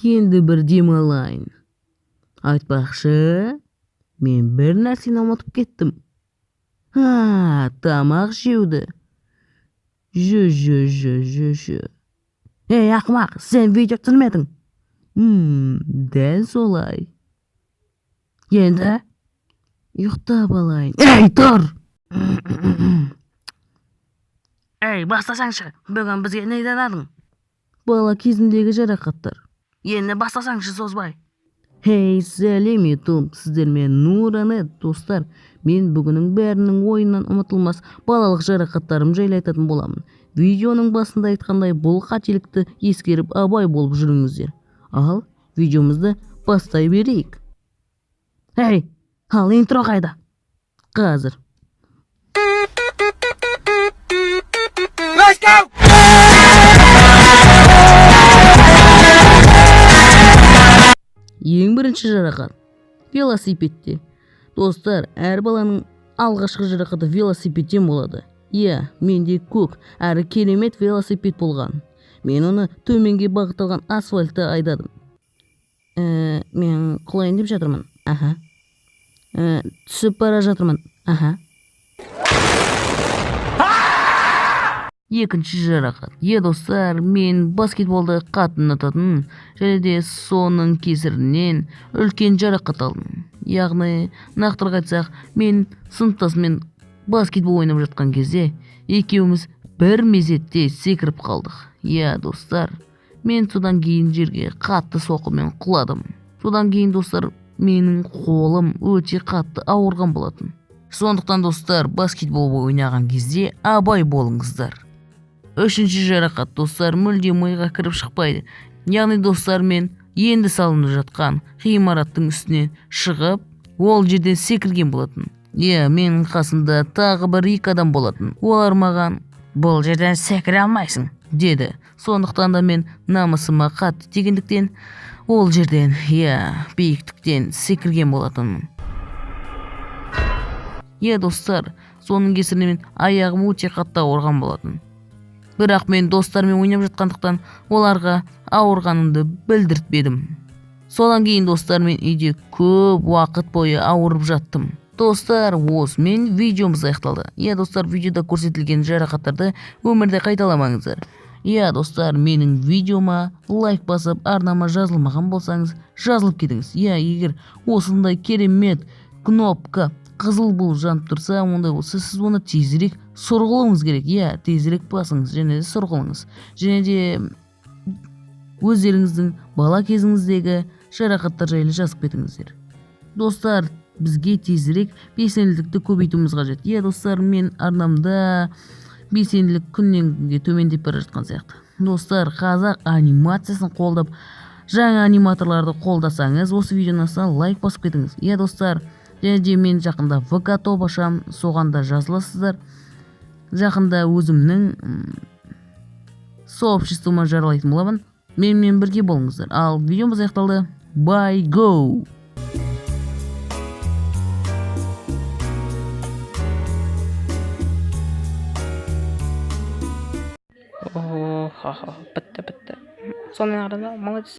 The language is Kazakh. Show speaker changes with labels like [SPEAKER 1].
[SPEAKER 1] Endi bir demalayın. Aytpaqchi, men bir narsani unutib ketdim. Tamoq jevdi. Ju. Ey ahmoq, sen video qilmading. Dal solay. Endi uxtab olayin. Ey, tur! Ey, boslasangchi, bugun bizga ne deding? Bala kezimdagi jarohatlar. Endi boslasangchi so'zbay. Hey, selam YouTube, sizler men Nuranet dostlar. Men bugunning barining o'yindan unutilmas balalik jarohatlarim jayla aytатын bo'laman. Videoning boshida aytganday бұл qatchilikni eskerib abay bo'lib juringizlar. Al, videomizni boshlay beraylik. Hey, al intro qayda? Hozir. Let's go! Ең бірінші жарақат велосипедте. Достар, әр баланың алғашқы жарақаты велосипедтен болады. Менде көк әрі керемет велосипед болған. Мен оны төменге бағытталған асфальтта айдадым. Мен құлайын деп жатырмын. Түсіп бара жатырмын. Екінші жарақат. Достар, мен баскетболды қатты ұнататын, және де соның кесірінен үлкен жарақат алдым. Яғни, нақтырақ айтсақ, мен сыныптасыммен баскетбол ойнап жатқан кезде екеуміз бір мезетте секіріп қалдық. Достар, мен содан кейін жерге қатты соққымен құладым. Содан кейін достар, менің қолым өте қатты ауырған болатын. Сондықтан достар, баскетбол ойнаған кезде абай болыңыздар. Үшінші жарақат достар, мүлдем ойға кіріп шықпайды. Яғни достар, мен енді салынып жатқан ғимараттың үстіне шығып, ол жерден секірген болатын. Менің қасымда тағы бір екі адам болатын. Олар маған, бұл жерден секіре алмайсың, деді. Сондықтан да мен намысыма қатты тигендіктен, ол жерден, биіктіктен секірген болатынмын. Достар, соның кесірінен мен аяғым өте қатты ауырған болатын. Бірақ мен достармен ойнап жатқандықтан оларға ауырғанымды білдіртпедім. Содан кейін достар, мен үйде көп уақыт бойы ауырып жаттым. Достар, осымен видеомыз аяқталды. Достар, видеода көрсетілген жарақаттарды өмірде қайталамаңыздар. Достар, менің видеома лайк басып, арнама жазылмаған болсаңыз, жазылып кетіңіз. Егер осындай керемет кнопка қызыл болып жанып тұрса, онда болса сіз оны тезірек сұрғылыңыз керек. Тезірек басыңыз және де сұрғылыңыз. Және де өздеріңіздің бала кезіңіздегі жарақаттар жайлы жазып кетіңіздер. Достар, бізге тезірек белсенділікті көбейтуіміз қажет. Достар, мен арнамда белсенділік күннен күнге төмендеп бара жатқан сияқты. Достар, қазақ анимациясын қолдап, жаңа аниматорларды қолдасаңыз, осы видеоны лайк басып кетіңіз. Достар, және де мен жақында ВК топ ашам, соғанда жазыласыздар. Жақында өзімнің сообществома жариялайтын боламын. Менімен бірге болыңыздар. Ал видеомыз аяқталды. Bye, go!
[SPEAKER 2] Бітті. Сонымен арада, молодец.